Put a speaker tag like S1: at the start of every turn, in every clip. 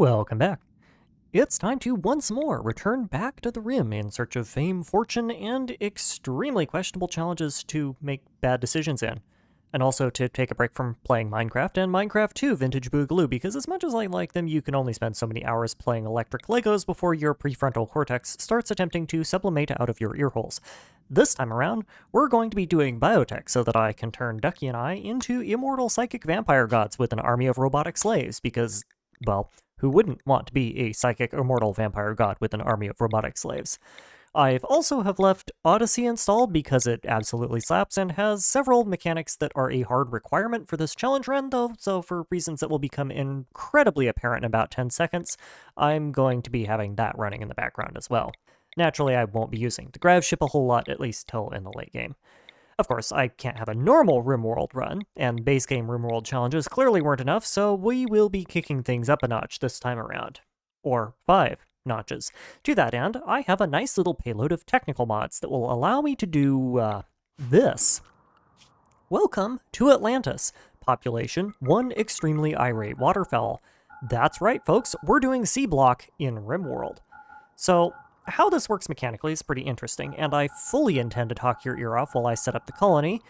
S1: Welcome back. It's time to once more return back to the Rim in search of fame, fortune, and extremely questionable challenges to make bad decisions in. And also to take a break from playing Minecraft and Minecraft 2 Vintage Boogaloo, because as much as I like them, you can only spend so many hours playing electric Legos before your prefrontal cortex starts attempting to sublimate out of your earholes. This time around, we're going to be doing biotech so that I can turn Ducky and I into immortal psychic vampire gods with an army of robotic slaves, because, well, who wouldn't want to be a psychic immortal vampire god with an army of robotic slaves? I've also have left Odyssey installed because it absolutely slaps and has several mechanics that are a hard requirement for this challenge run, though, so for reasons that will become incredibly apparent in about 10 seconds, I'm going to be having that running in the background as well. Naturally, I won't be using the grav ship a whole lot, at least till in the late game. Of course, I can't have a normal Rimworld run, and base game Rimworld challenges clearly weren't enough, so we will be kicking things up a notch this time around. Or 5 notches. To that end, I have a nice little payload of technical mods that will allow me to do, this. Welcome to Atlantis. Population 1 extremely irate waterfowl. That's right, folks, we're doing C block in Rimworld. So, how this works mechanically is pretty interesting, and I fully intend to talk your ear off while I set up the colony,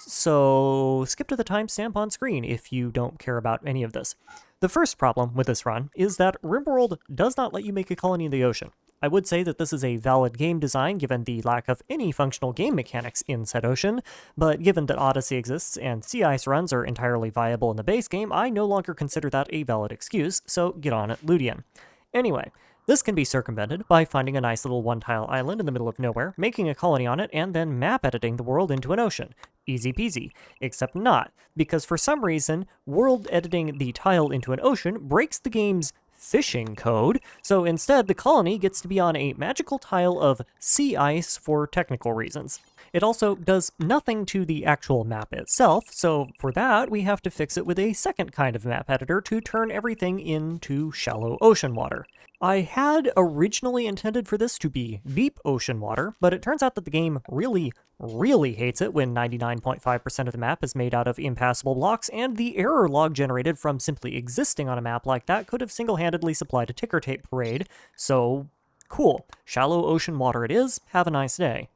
S1: so skip to the timestamp on screen if you don't care about any of this. The first problem with this run is that Rimworld does not let you make a colony in the ocean. I would say that this is a valid game design given the lack of any functional game mechanics in said ocean, but given that Odyssey exists and sea ice runs are entirely viable in the base game, I no longer consider that a valid excuse, so get on it, Ludian. Anyway, this can be circumvented by finding a nice little one-tile island in the middle of nowhere, making a colony on it, and then map editing the world into an ocean. Easy peasy. Except not, because for some reason, world editing the tile into an ocean breaks the game's fishing code, so instead the colony gets to be on a magical tile of sea ice for technical reasons. It also does nothing to the actual map itself, so for that we have to fix it with a second kind of map editor to turn everything into shallow ocean water. I had originally intended for this to be deep ocean water, but it turns out that the game really hates it when 99.5% of the map is made out of impassable blocks, and the error log generated from simply existing on a map like that could have single-handedly supplied a ticker tape parade, so cool. Shallow ocean water it is, have a nice day.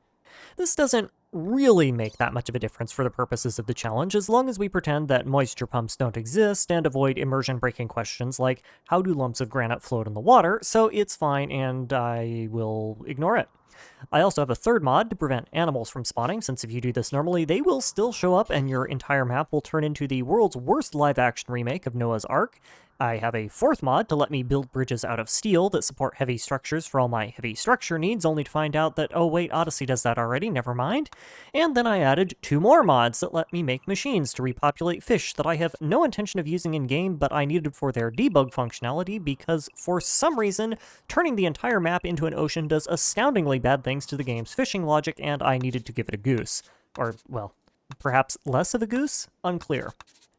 S1: This doesn't really make that much of a difference for the purposes of the challenge, as long as we pretend that moisture pumps don't exist and avoid immersion-breaking questions like, how do lumps of granite float in the water, so it's fine and I will ignore it. I also have a third mod to prevent animals from spawning, since if you do this normally, they will still show up and your entire map will turn into the world's worst live-action remake of Noah's Ark. I have a fourth mod to let me build bridges out of steel that support heavy structures for all my heavy structure needs, only to find out that, oh wait, Odyssey does that already, never mind. And then I added 2 more mods that let me make machines to repopulate fish that I have no intention of using in-game, but I needed for their debug functionality because, for some reason, turning the entire map into an ocean does astoundingly bad things to the game's fishing logic, and I needed to give it a goose. Or, well, perhaps less of a goose? Unclear.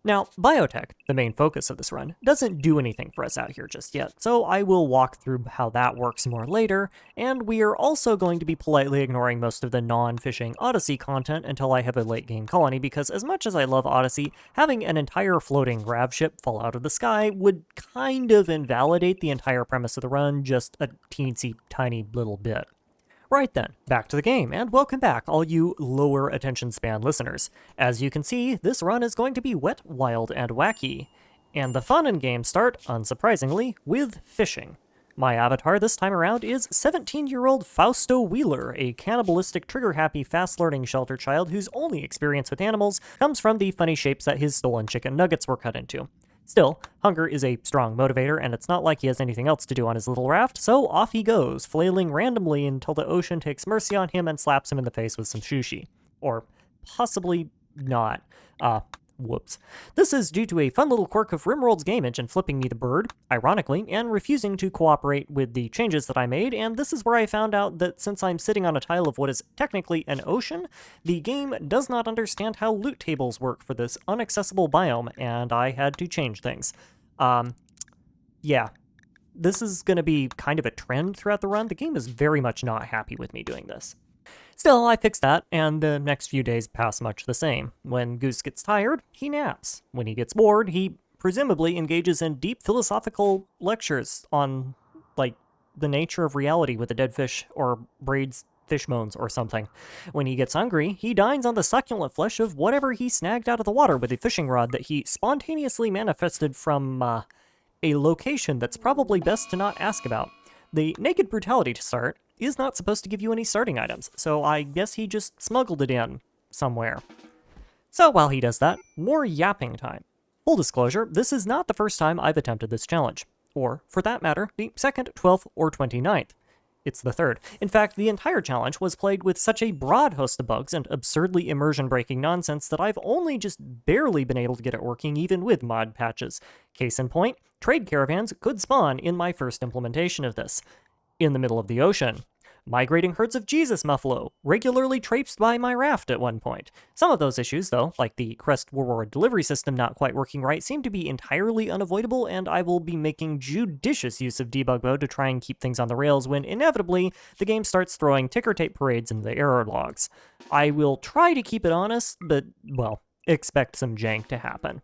S1: Now, biotech, the main focus of this run, doesn't do anything for us out here just yet, so I will walk through how that works more later, and we are also going to be politely ignoring most of the non-fishing Odyssey content until I have a late-game colony, because as much as I love Odyssey, having an entire floating grav ship fall out of the sky would kind of invalidate the entire premise of the run just a teensy tiny little bit. Right then, back to the game, and welcome back, all you lower attention span listeners. As you can see, this run is going to be wet, wild, and wacky. And the fun in game start, unsurprisingly, with fishing. My avatar this time around is 17-year-old Fausto Wheeler, a cannibalistic, trigger-happy, fast-learning shelter child whose only experience with animals comes from the funny shapes that his stolen chicken nuggets were cut into. Still, hunger is a strong motivator, and it's not like he has anything else to do on his little raft, so off he goes, flailing randomly until the ocean takes mercy on him and slaps him in the face with some sushi. Or possibly not. Whoops. This is due to a fun little quirk of Rimworld's game engine flipping me the bird, ironically, and refusing to cooperate with the changes that I made, and this is where I found out that since I'm sitting on a tile of what is technically an ocean, the game does not understand how loot tables work for this inaccessible biome, and I had to change things. Yeah. This is going to be kind of a trend throughout the run. The game is very much not happy with me doing this. Still, I fixed that, and the next few days pass much the same. When Goose gets tired, he naps. When he gets bored, he presumably engages in deep philosophical lectures on, like, the nature of reality with a dead fish or braids fish bones or something. When he gets hungry, he dines on the succulent flesh of whatever he snagged out of the water with a fishing rod that he spontaneously manifested from, a location that's probably best to not ask about. The naked brutality to start is not supposed to give you any starting items, so I guess he just smuggled it in somewhere. So while he does that, more yapping time. Full disclosure, this is not the first time I've attempted this challenge, or, for that matter, the 2nd, 12th, or 29th. It's the 3rd. In fact, the entire challenge was played with such a broad host of bugs and absurdly immersion-breaking nonsense that I've only just barely been able to get it working even with mod patches. Case in point, trade caravans could spawn in my first implementation of this. In the middle of the ocean. Migrating herds of Jesus muffalo regularly traipsed by my raft at one point. Some of those issues, though, like the Crest reward delivery system not quite working right, seem to be entirely unavoidable, and I will be making judicious use of debug mode to try and keep things on the rails when, inevitably, the game starts throwing ticker tape parades into the error logs. I will try to keep it honest, but, well, expect some jank to happen.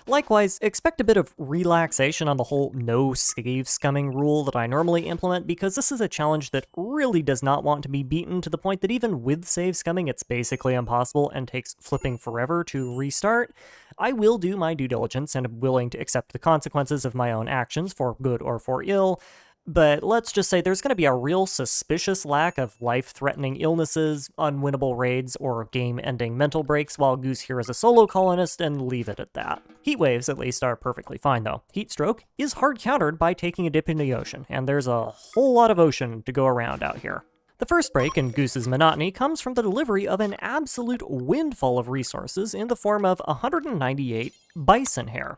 S1: Likewise, expect a bit of relaxation on the whole no save scumming rule that I normally implement, because this is a challenge that really does not want to be beaten to the point that even with save scumming it's basically impossible and takes flipping forever to restart. I will do my due diligence and am willing to accept the consequences of my own actions, for good or for ill, but let's just say there's going to be a real suspicious lack of life-threatening illnesses, unwinnable raids, or game-ending mental breaks while Goose here is a solo colonist, and leave it at that. Heat waves, at least, are perfectly fine, though. Heat stroke is hard countered by taking a dip in the ocean, and there's a whole lot of ocean to go around out here. The first break in Goose's monotony comes from the delivery of an absolute windfall of resources in the form of 198 bison hair.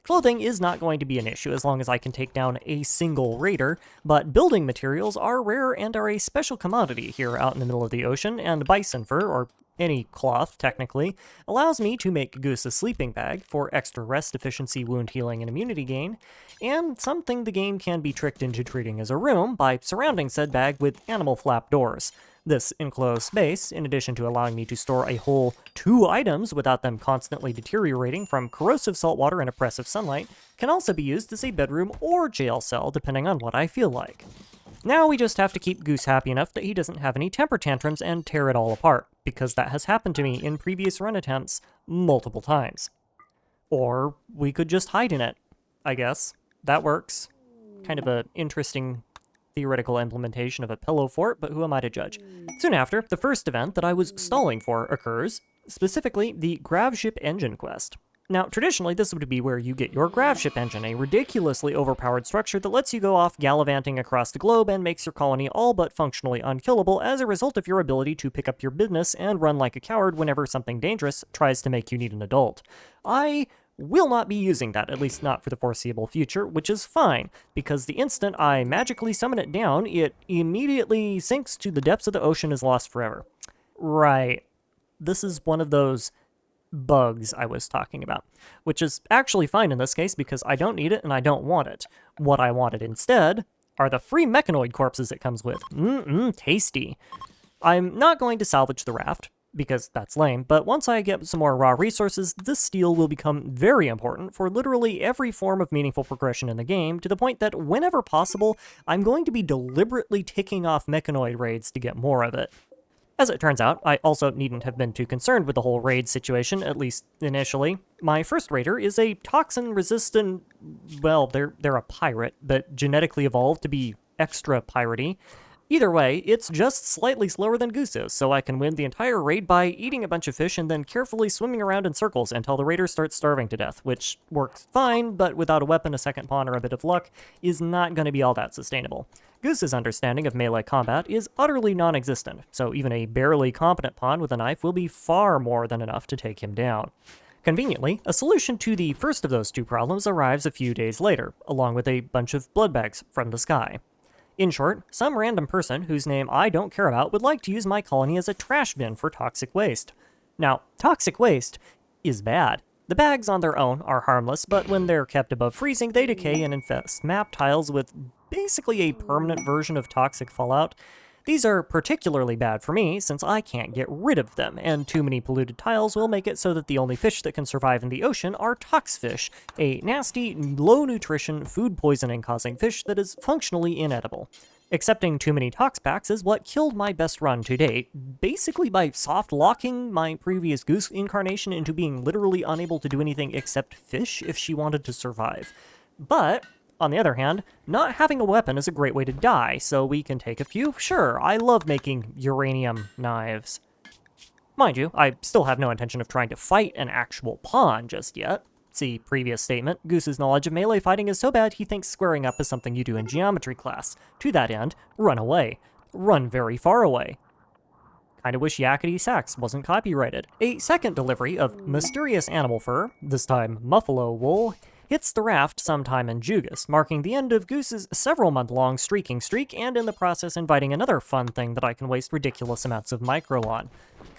S1: Clothing is not going to be an issue as long as I can take down a single raider, but building materials are rare and are a special commodity here out in the middle of the ocean, and bison fur, or any cloth technically, allows me to make Goose a sleeping bag for extra rest efficiency, wound healing, and immunity gain, and something the game can be tricked into treating as a room by surrounding said bag with animal flap doors. This enclosed space, in addition to allowing me to store a whole 2 items without them constantly deteriorating from corrosive saltwater and oppressive sunlight, can also be used as a bedroom or jail cell depending on what I feel like. Now we just have to keep Goose happy enough that he doesn't have any temper tantrums and tear it all apart, because that has happened to me in previous run attempts multiple times. Or we could just hide in it, I guess. That works. Kind of an interesting theoretical implementation of a pillow fort, but who am I to judge? Soon after, the first event that I was stalling for occurs, specifically the Gravship Engine quest. Now, traditionally, this would be where you get your Gravship Engine, a ridiculously overpowered structure that lets you go off gallivanting across the globe and makes your colony all but functionally unkillable as a result of your ability to pick up your business and run like a coward whenever something dangerous tries to make you need an adult. I will not be using that, at least not for the foreseeable future, which is fine, because the instant I magically summon it down, it immediately sinks to the depths of the ocean and is lost forever. Right. This is one of those bugs I was talking about, which is actually fine in this case because I don't need it and I don't want it. What I wanted instead are the free mechanoid corpses it comes with. Tasty. I'm not going to salvage the raft, because that's lame, but once I get some more raw resources, this steel will become very important for literally every form of meaningful progression in the game, to the point that whenever possible, I'm going to be deliberately ticking off mechanoid raids to get more of it. As it turns out, I also needn't have been too concerned with the whole raid situation, at least initially. My first raider is a toxin-resistant, well, they're a pirate, but genetically evolved to be extra piratey. Either way, it's just slightly slower than Goose is, so I can win the entire raid by eating a bunch of fish and then carefully swimming around in circles until the raider starts starving to death, which works fine, but without a weapon, a second pawn, or a bit of luck, is not going to be all that sustainable. Goose's understanding of melee combat is utterly non-existent, so even a barely competent pawn with a knife will be far more than enough to take him down. Conveniently, a solution to the first of those two problems arrives a few days later, along with a bunch of blood bags from the sky. In short, some random person whose name I don't care about would like to use my colony as a trash bin for toxic waste. Now, toxic waste is bad. The bags on their own are harmless, but when they're kept above freezing, they decay and infest map tiles with basically a permanent version of toxic fallout. These are particularly bad for me since I can't get rid of them, and too many polluted tiles will make it so that the only fish that can survive in the ocean are toxfish, a nasty, low-nutrition, food poisoning-causing fish that is functionally inedible. Accepting too many tox packs is what killed my best run to date, basically by soft-locking my previous goose incarnation into being literally unable to do anything except fish if she wanted to survive. But on the other hand, not having a weapon is a great way to die, so we can take a few. Sure, I love making uranium knives. Mind you, I still have no intention of trying to fight an actual pawn just yet. See previous statement, Goose's knowledge of melee fighting is so bad he thinks squaring up is something you do in geometry class. To that end, run away. Run very far away. Kinda wish Yakety Sax wasn't copyrighted. A second delivery of mysterious animal fur, this time muffalo wool, hits the raft sometime in Jugas, marking the end of Goose's several-month-long streaking streak, and in the process inviting another fun thing that I can waste ridiculous amounts of micro on.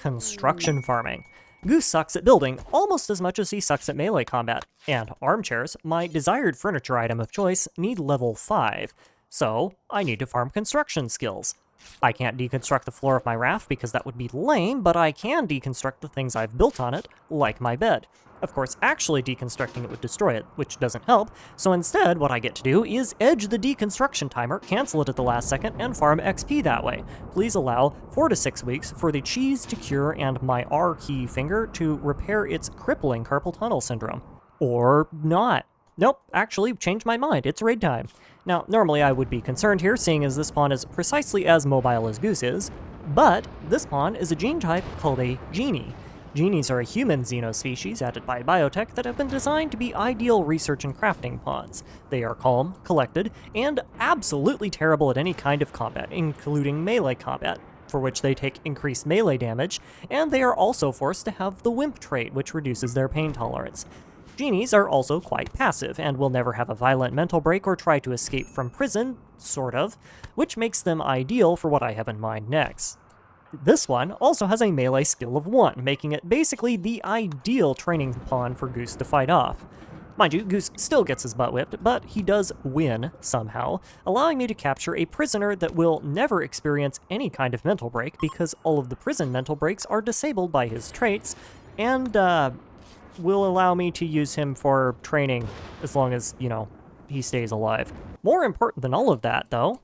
S1: Construction farming. Goose sucks at building almost as much as he sucks at melee combat, and armchairs, my desired furniture item of choice, need level 5, so I need to farm construction skills. I can't deconstruct the floor of my raft because that would be lame, but I can deconstruct the things I've built on it, like my bed. Of course, actually deconstructing it would destroy it, which doesn't help, so instead what I get to do is edge the deconstruction timer, cancel it at the last second, and farm XP that way. Please allow 4 to 6 weeks for the cheese to cure and my R key finger to repair its crippling carpal tunnel syndrome. Or not. Nope, actually, changed my mind, it's raid time. Now, normally I would be concerned here, seeing as this pawn is precisely as mobile as Goose is, but this pawn is a gene type called a genie. Genies are a human xenospecies added by biotech that have been designed to be ideal research and crafting pawns. They are calm, collected, and absolutely terrible at any kind of combat, including melee combat, for which they take increased melee damage, and they are also forced to have the wimp trait, which reduces their pain tolerance. Genies are also quite passive, and will never have a violent mental break or try to escape from prison, sort of, which makes them ideal for what I have in mind next. This one also has a melee skill of 1, making it basically the ideal training pawn for Goose to fight off. Mind you, Goose still gets his butt whipped, but he does win, somehow, allowing me to capture a prisoner that will never experience any kind of mental break because all of the prison mental breaks are disabled by his traits, and, will allow me to use him for training as long as, you know, he stays alive. More important than all of that, though,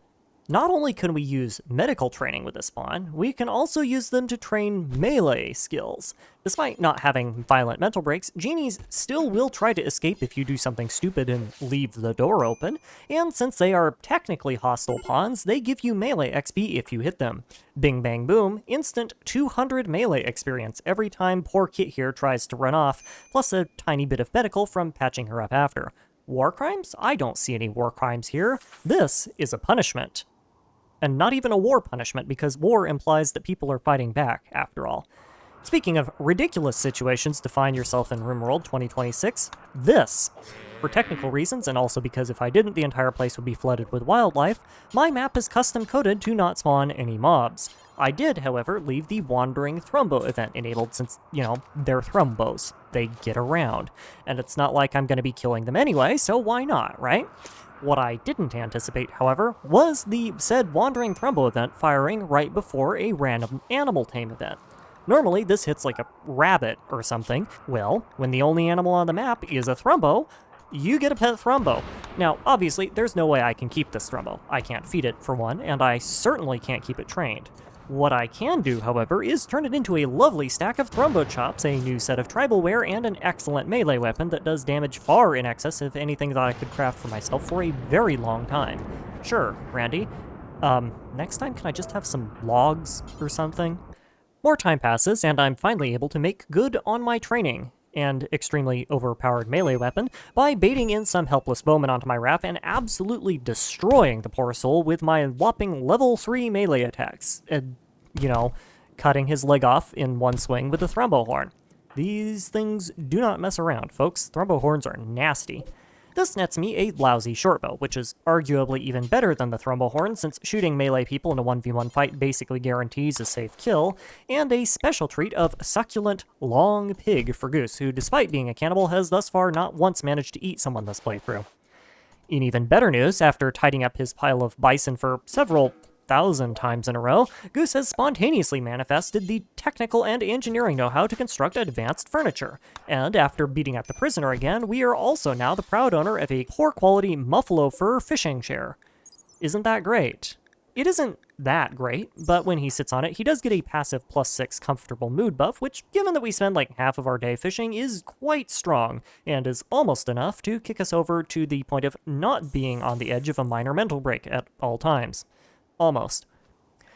S1: not only can we use medical training with this pawn, we can also use them to train melee skills. Despite not having violent mental breaks, genies still will try to escape if you do something stupid and leave the door open, and since they are technically hostile pawns, they give you melee XP if you hit them. Bing bang boom, instant 200 melee experience every time poor Kit here tries to run off, plus a tiny bit of medical from patching her up after. War crimes? I don't see any war crimes here. This is a punishment. And not even a war punishment, because war implies that people are fighting back, after all. Speaking of ridiculous situations to find yourself in Rimworld 2026, this. For technical reasons, and also because if I didn't, the entire place would be flooded with wildlife, my map is custom-coded to not spawn any mobs. I did, however, leave the Wandering Thrumbo event enabled since, you know, they're Thrumbos. They get around. And it's not like I'm going to be killing them anyway, so why not, right? What I didn't anticipate, however, was the said Wandering Thrumbo event firing right before a random animal tame event. Normally, this hits like a rabbit or something. Well, when the only animal on the map is a Thrumbo, you get a pet Thrumbo. Now, obviously, there's no way I can keep this Thrumbo. I can't feed it, for one, and I certainly can't keep it trained. What I can do, however, is turn it into a lovely stack of Thrumbo Chops, a new set of tribal wear, and an excellent melee weapon that does damage far in excess of anything that I could craft for myself for a very long time. Sure, Randy. Next time can I just have some logs or something? More time passes, and I'm finally able to make good on my training and extremely overpowered melee weapon by baiting in some helpless bowman onto my raft and absolutely destroying the poor soul with my whopping level 3 melee attacks. You know, cutting his leg off in one swing with the Thrumbo Horn. These things do not mess around, folks. Thrumbo Horns are nasty. This nets me a lousy shortbow, which is arguably even better than the Thrumbo Horn since shooting melee people in a 1v1 fight basically guarantees a safe kill, and a special treat of succulent long pig for Goose, who despite being a cannibal has thus far not once managed to eat someone this playthrough. In even better news, after tidying up his pile of bison for several 1,000 times in a row, Goose has spontaneously manifested the technical and engineering know-how to construct advanced furniture. And after beating up the prisoner again, we are also now the proud owner of a poor-quality muffalo fur fishing chair. Isn't that great? It isn't that great, but when he sits on it, he does get a passive +6 comfortable mood buff, which, given that we spend like half of our day fishing, is quite strong, and is almost enough to kick us over to the point of not being on the edge of a minor mental break at all times. Almost.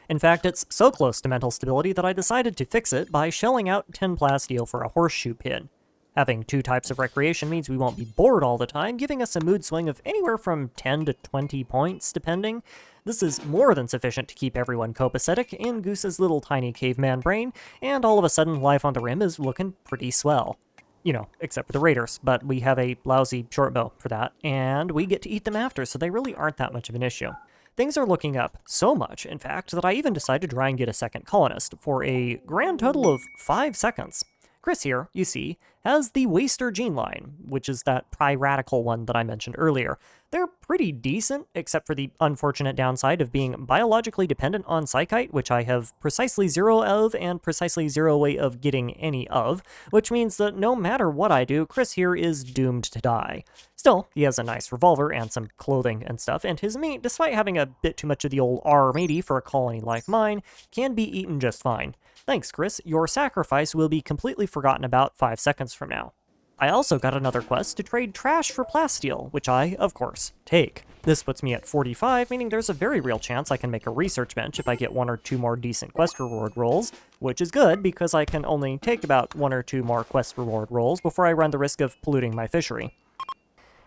S1: In fact, it's so close to mental stability that I decided to fix it by shelling out 10 plasteel for a horseshoe pin. Having two types of recreation means we won't be bored all the time, giving us a mood swing of anywhere from 10 to 20 points, depending. This is more than sufficient to keep everyone copacetic in Goose's little tiny caveman brain, and all of a sudden life on the rim is looking pretty swell. You know, except for the raiders, but we have a lousy short bow for that, and we get to eat them after, so they really aren't that much of an issue. Things are looking up so much, in fact, that I even decided to try and get a second colonist for a grand total of 5 seconds. Chris here, you see, has the Waster gene line, which is that piratical one that I mentioned earlier. They're pretty decent, except for the unfortunate downside of being biologically dependent on psychite, which I have precisely 0 of and precisely 0 way of getting any of, which means that no matter what I do, Chris here is doomed to die. Still, he has a nice revolver and some clothing and stuff, and his meat, despite having a bit too much of the old R-80 for a colony like mine, can be eaten just fine. Thanks, Chris. Your sacrifice will be completely forgotten about 5 seconds from now. I also got another quest to trade trash for plasteel, which I, of course, take. This puts me at 45, meaning there's a very real chance I can make a research bench if I get 1 or 2 more decent quest reward rolls, which is good because I can only take about 1 or 2 more quest reward rolls before I run the risk of polluting my fishery.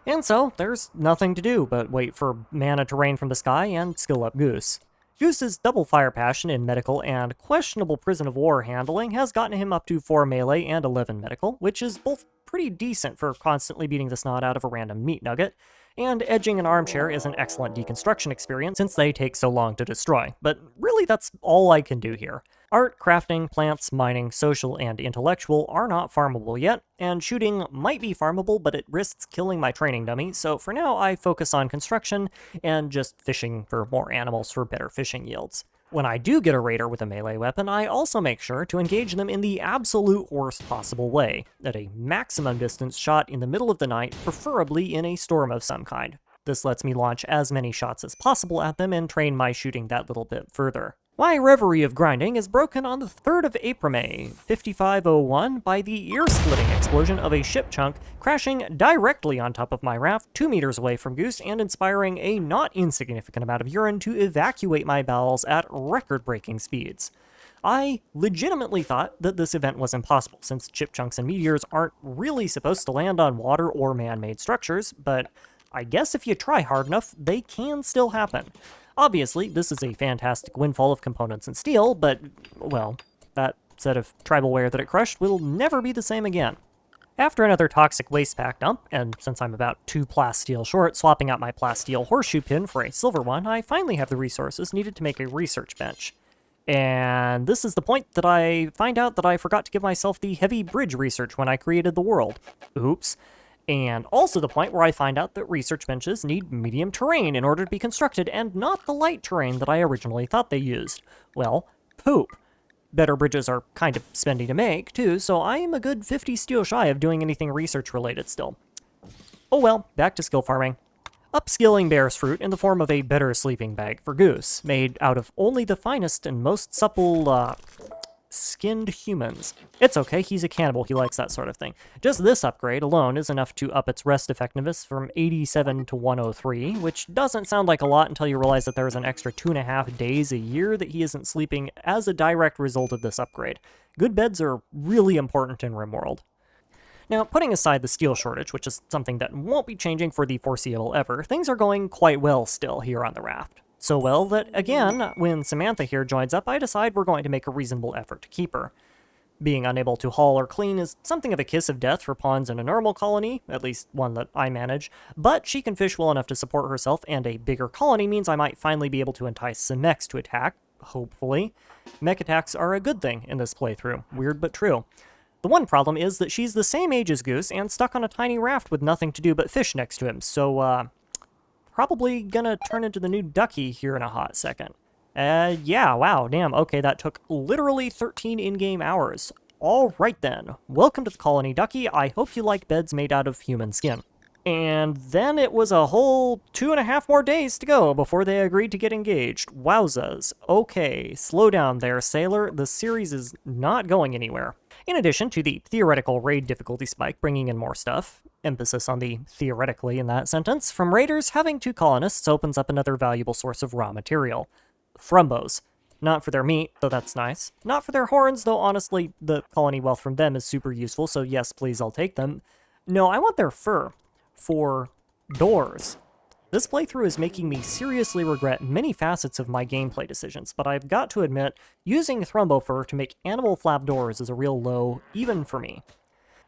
S1: And so, there's nothing to do but wait for mana to rain from the sky and skill up Goose. Goose's double fire passion in medical and questionable prison of war handling has gotten him up to 4 melee and 11 medical, which is both pretty decent for constantly beating the snot out of a random meat nugget, and edging an armchair is an excellent deconstruction experience since they take so long to destroy, but really that's all I can do here. Art, crafting, plants, mining, social, and intellectual are not farmable yet, and shooting might be farmable, but it risks killing my training dummy, so for now I focus on construction and just fishing for more animals for better fishing yields. When I do get a raider with a melee weapon, I also make sure to engage them in the absolute worst possible way, at a maximum distance shot in the middle of the night, preferably in a storm of some kind. This lets me launch as many shots as possible at them and train my shooting that little bit further. My reverie of grinding is broken on the 3rd of April, 5501, by the ear-splitting explosion of a ship chunk crashing directly on top of my raft 2 meters away from Goose and inspiring a not insignificant amount of urine to evacuate my bowels at record-breaking speeds. I legitimately thought that this event was impossible, since ship chunks and meteors aren't really supposed to land on water or man-made structures, but I guess if you try hard enough, they can still happen. Obviously, this is a fantastic windfall of components and steel, but, well, that set of tribalware that it crushed will never be the same again. After another toxic waste pack dump, and since I'm about 2 plasteel short, swapping out my plasteel horseshoe pin for a silver one, I finally have the resources needed to make a research bench. And this is the point that I find out that I forgot to give myself the heavy bridge research when I created the world. Oops. And also the point where I find out that research benches need medium terrain in order to be constructed, and not the light terrain that I originally thought they used. Well, poop. Better bridges are kind of spendy to make, too, so I am a good 50 steel shy of doing anything research-related still. Oh well, back to skill farming. Upskilling bears fruit in the form of a better sleeping bag for Goose, made out of only the finest and most supple, skinned humans. It's okay, he's a cannibal, he likes that sort of thing. Just this upgrade alone is enough to up its rest effectiveness from 87 to 103, which doesn't sound like a lot until you realize that there's an extra 2.5 days a year that he isn't sleeping as a direct result of this upgrade. Good beds are really important in Rimworld. Now, putting aside the steel shortage, which is something that won't be changing for the foreseeable ever, things are going quite well still here on the raft. So well that, again, when Samantha here joins up, I decide we're going to make a reasonable effort to keep her. Being unable to haul or clean is something of a kiss of death for pawns in a normal colony, at least one that I manage, but she can fish well enough to support herself, and a bigger colony means I might finally be able to entice some mechs to attack, hopefully. Mech attacks are a good thing in this playthrough, weird but true. The one problem is that she's the same age as Goose and stuck on a tiny raft with nothing to do but fish next to him, so, probably gonna turn into the new Ducky here in a hot second. Yeah, wow, damn, okay, that took literally 13 in-game hours. Alright then, welcome to the colony, Ducky. I hope you like beds made out of human skin. And then it was a whole 2.5 more days to go before they agreed to get engaged. Wowzas. Okay, slow down there, sailor. The series is not going anywhere. In addition to the theoretical raid difficulty spike bringing in more stuff, emphasis on the theoretically in that sentence, from raiders, having two colonists opens up another valuable source of raw material. Thrumbos. Not for their meat, though that's nice. Not for their horns, though honestly, the colony wealth from them is super useful, so yes, please, I'll take them. No, I want their fur. For doors. This playthrough is making me seriously regret many facets of my gameplay decisions, but I've got to admit, using Thrumbo fur to make animal flap doors is a real low, even for me.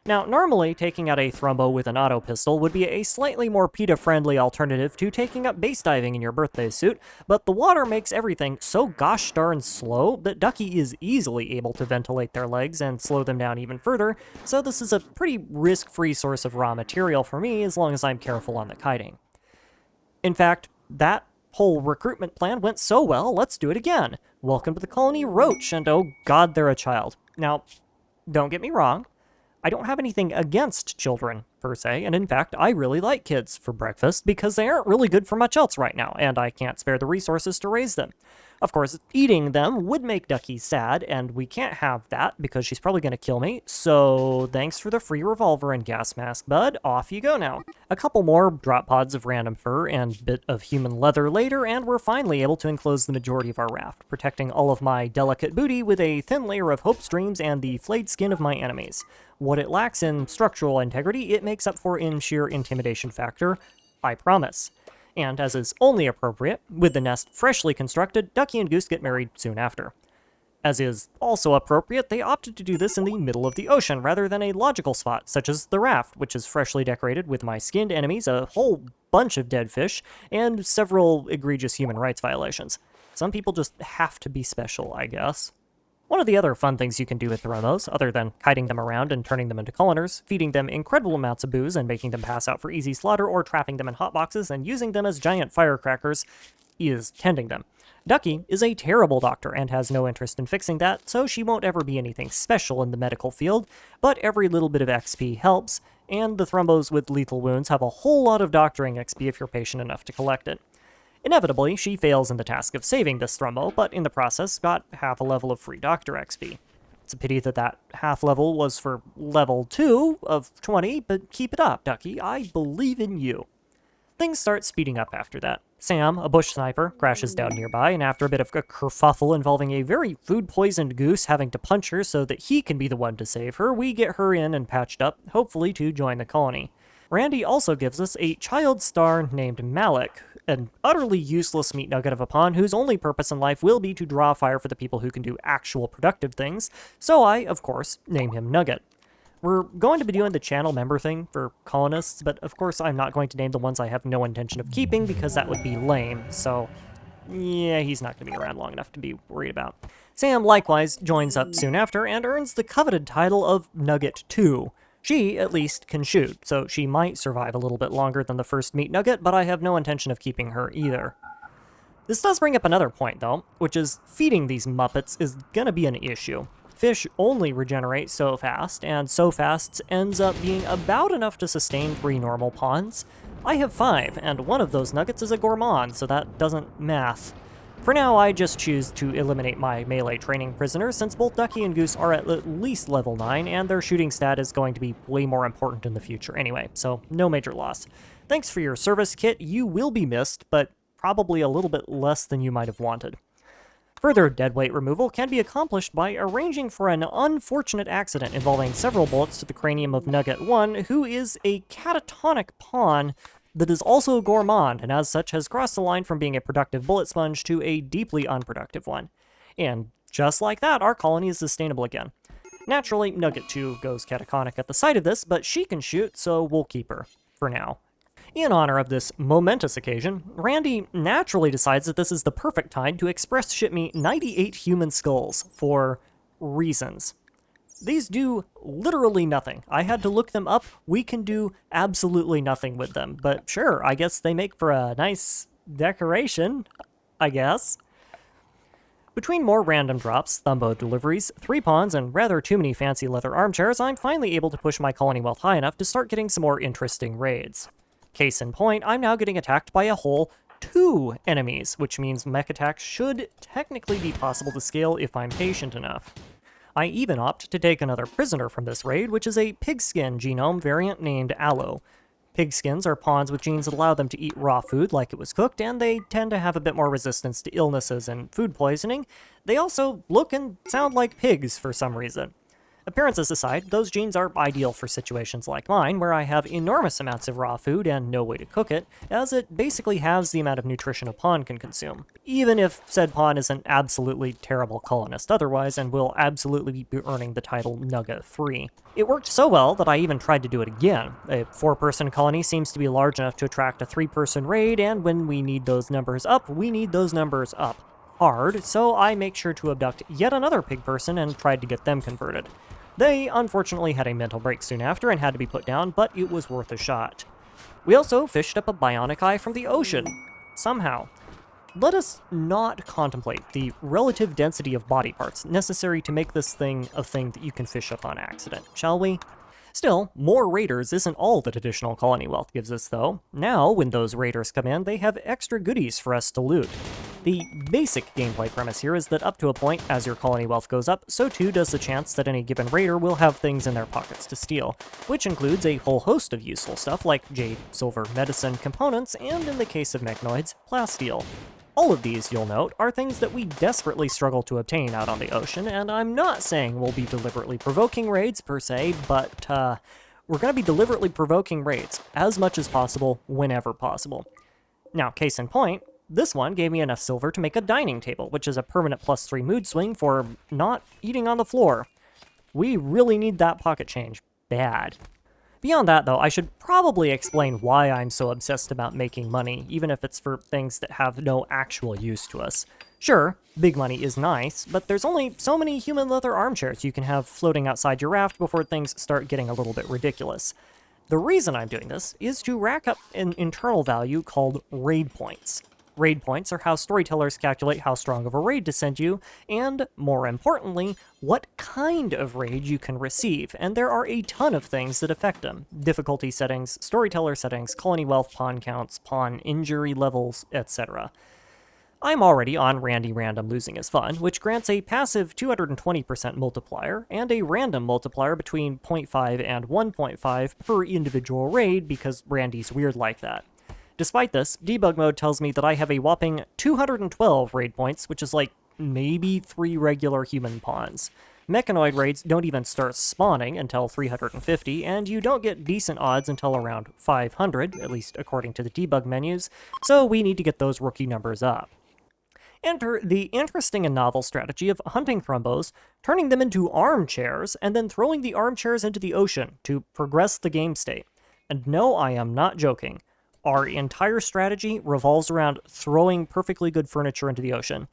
S1: Now, normally, taking out a Thrumbo with an auto pistol would be a slightly more PETA-friendly alternative to taking up base diving in your birthday suit, but the water makes everything so gosh darn slow that Ducky is easily able to ventilate their legs and slow them down even further, so this is a pretty risk-free source of raw material for me as long as I'm careful on the kiting. In fact, that whole recruitment plan went so well, let's do it again. Welcome to the colony, Roach, and oh god, they're a child. Now, don't get me wrong, I don't have anything against children, per se, and in fact, I really like kids for breakfast because they aren't really good for much else right now, and I can't spare the resources to raise them. Of course, eating them would make Ducky sad, and we can't have that because she's probably going to kill me, so thanks for the free revolver and gas mask, bud. Off you go now. A couple more drop pods of random fur and bit of human leather later, and we're finally able to enclose the majority of our raft, protecting all of my delicate booty with a thin layer of hope streams and the flayed skin of my enemies. What it lacks in structural integrity, it makes up for in sheer intimidation factor, I promise. And as is only appropriate, with the nest freshly constructed, Ducky and Goose get married soon after. As is also appropriate, they opted to do this in the middle of the ocean rather than a logical spot, such as the raft, which is freshly decorated with my skinned enemies, a whole bunch of dead fish, and several egregious human rights violations. Some people just have to be special, I guess. One of the other fun things you can do with Thromos, other than kiting them around and turning them into coloners, feeding them incredible amounts of booze and making them pass out for easy slaughter, or trapping them in hotboxes and using them as giant firecrackers, is tending them. Ducky is a terrible doctor and has no interest in fixing that, so she won't ever be anything special in the medical field, but every little bit of XP helps, and the Thrumbos with lethal wounds have a whole lot of doctoring XP if you're patient enough to collect it. Inevitably, she fails in the task of saving this Thrumbo, but in the process got half a level of free Doctor XP. It's a pity that that half level was for level 2 of 20, but keep it up, Ducky. I believe in you. Things start speeding up after that. Sam, a bush sniper, crashes down nearby, and after a bit of a kerfuffle involving a very food-poisoned goose having to punch her so that he can be the one to save her, we get her in and patched up, hopefully to join the colony. Randy also gives us a child star named Malik, an utterly useless meat nugget of a pawn whose only purpose in life will be to draw fire for the people who can do actual productive things, so I, of course, name him Nugget. We're going to be doing the channel member thing for colonists, but of course I'm not going to name the ones I have no intention of keeping because that would be lame, so yeah, he's not going to be around long enough to be worried about. Sam likewise joins up soon after and earns the coveted title of Nugget 2. She, at least, can shoot, so she might survive a little bit longer than the first meat nugget, but I have no intention of keeping her either. This does bring up another point, though, which is feeding these Muppets is gonna be an issue. Fish only regenerate so fast, and so fast ends up being about enough to sustain 3 normal pawns. I have 5, and one of those nuggets is a gourmand, so that doesn't math. For now, I just choose to eliminate my melee training prisoners, since both Ducky and Goose are at least level 9, and their shooting stat is going to be way more important in the future anyway, so no major loss. Thanks for your service, Kit. You will be missed, but probably a little bit less than you might have wanted. Further deadweight removal can be accomplished by arranging for an unfortunate accident involving several bullets to the cranium of Nugget 1, who is a catatonic pawn that is also a gourmand, and as such has crossed the line from being a productive bullet sponge to a deeply unproductive one. And just like that, our colony is sustainable again. Naturally, Nugget 2 goes catatonic at the sight of this, but she can shoot, so we'll keep her, for now. In honor of this momentous occasion, Randy naturally decides that this is the perfect time to express ship me 98 human skulls, for reasons. These do literally nothing. I had to look them up. We can do absolutely nothing with them. But sure, I guess they make for a nice decoration, I guess. Between more random drops, thumbo deliveries, 3 pawns, and rather too many fancy leather armchairs, I'm finally able to push my colony wealth high enough to start getting some more interesting raids. Case in point, I'm now getting attacked by a whole 2 enemies, which means mech attacks should technically be possible to scale if I'm patient enough. I even opt to take another prisoner from this raid, which is a pigskin genome variant named Aloe. Pigskins are pawns with genes that allow them to eat raw food like it was cooked, and they tend to have a bit more resistance to illnesses and food poisoning. They also look and sound like pigs for some reason. Appearances aside, those genes are ideal for situations like mine, where I have enormous amounts of raw food and no way to cook it, as it basically halves the amount of nutrition a pawn can consume, even if said pawn is an absolutely terrible colonist otherwise and will absolutely be earning the title Nugget 3. It worked so well that I even tried to do it again. A 4-person colony seems to be large enough to attract a 3-person raid, and when we need those numbers up, we need those numbers up hard, so I make sure to abduct yet another pig person and tried to get them converted. They, unfortunately, had a mental break soon after and had to be put down, but it was worth a shot. We also fished up a bionic eye from the ocean. Somehow. Let us not contemplate the relative density of body parts necessary to make this thing a thing that you can fish up on accident, shall we? Still, more raiders isn't all that additional colony wealth gives us, though. Now, when those raiders come in, they have extra goodies for us to loot. The basic gameplay premise here is that up to a point, as your colony wealth goes up, so too does the chance that any given raider will have things in their pockets to steal, which includes a whole host of useful stuff like jade, silver, medicine, components, and in the case of mechanoids, plasteel. All of these, you'll note, are things that we desperately struggle to obtain out on the ocean, and I'm not saying we'll be deliberately provoking raids per se, but we're going to be deliberately provoking raids as much as possible, whenever possible. Now, case in point, this one gave me enough silver to make a dining table, which is a permanent +3 mood swing for not eating on the floor. We really need that pocket change bad. Beyond that, though, I should probably explain why I'm so obsessed about making money, even if it's for things that have no actual use to us. Sure, big money is nice, but there's only so many human leather armchairs you can have floating outside your raft before things start getting a little bit ridiculous. The reason I'm doing this is to rack up an internal value called raid points. Raid points are how storytellers calculate how strong of a raid to send you, and, more importantly, what kind of raid you can receive, and there are a ton of things that affect them. Difficulty settings, storyteller settings, colony wealth, pawn counts, pawn injury levels, etc. I'm already on Randy Random Losing is Fun, which grants a passive 220% multiplier, and a random multiplier between 0.5 and 1.5 per individual raid, because Randy's weird like that. Despite this, debug mode tells me that I have a whopping 212 raid points, which is like maybe 3 regular human pawns. Mechanoid raids don't even start spawning until 350, and you don't get decent odds until around 500, at least according to the debug menus, so we need to get those rookie numbers up. Enter the interesting and novel strategy of hunting thrumbos, turning them into armchairs, and then throwing the armchairs into the ocean to progress the game state. And no, I am not joking. Our entire strategy revolves around throwing perfectly good furniture into the ocean.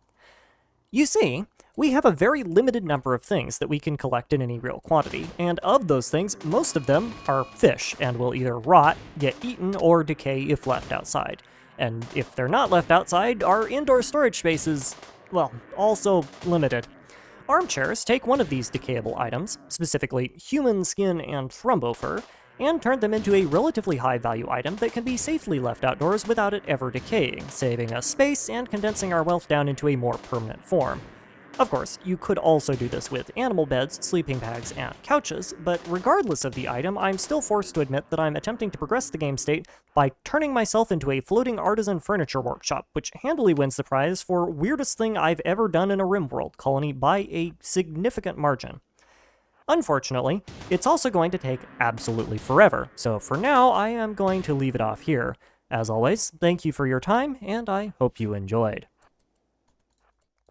S1: You see, we have a very limited number of things that we can collect in any real quantity, and of those things, most of them are fish, and will either rot, get eaten, or decay if left outside. And if they're not left outside, our indoor storage space is, well, also limited. Armchairs take one of these decayable items, specifically human skin and thrumbo fur, and turn them into a relatively high-value item that can be safely left outdoors without it ever decaying, saving us space and condensing our wealth down into a more permanent form. Of course, you could also do this with animal beds, sleeping bags, and couches, but regardless of the item, I'm still forced to admit that I'm attempting to progress the game state by turning myself into a floating artisan furniture workshop, which handily wins the prize for weirdest thing I've ever done in a Rimworld colony by a significant margin. Unfortunately, it's also going to take absolutely forever, so for now I am going to leave it off here. As always, thank you for your time, and I hope you enjoyed.